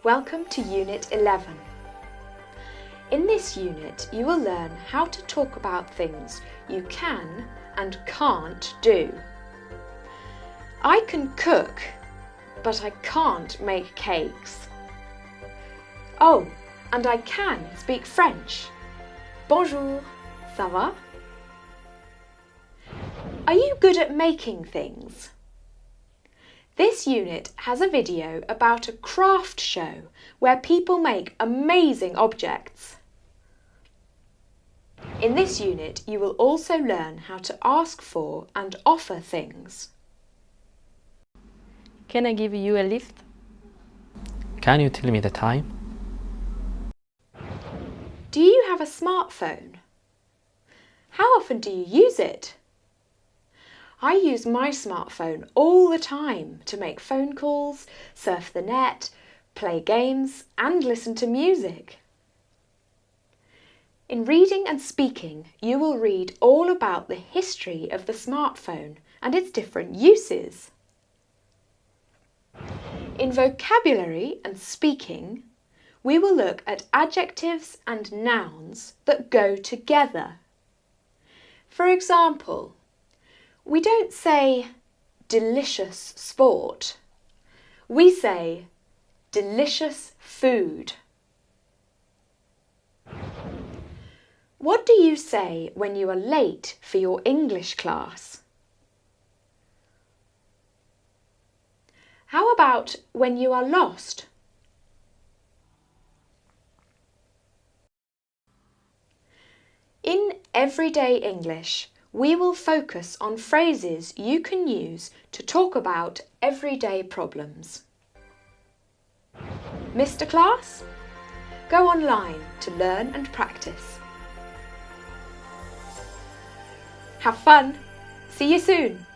Welcome to Unit 11. In this unit, you will learn how to talk about things you can and can't do. I can cook, but I can't make cakes. Oh, and I can speak French. Bonjour, ça va? Are you good at making things? This unit has a video about a craft show where people make amazing objects. In this unit, you will also learn how to ask for and offer things. Can I give you a lift? Can you tell me the time? Do you have a smartphone? How often do you use it? I use my smartphone all the time to make phone calls, surf the net, play games and listen to music. In reading and speaking, you will read all about the history of the smartphone and its different uses. In vocabulary and speaking, we will look at adjectives and nouns that go together. For example, we don't say delicious sport. We say delicious food. What do you say when you are late for your English class? How about when you are lost? In everyday English, we will focus on phrases you can use to talk about everyday problems. Missed a class? Go online to learn and practice. Have fun! See you soon!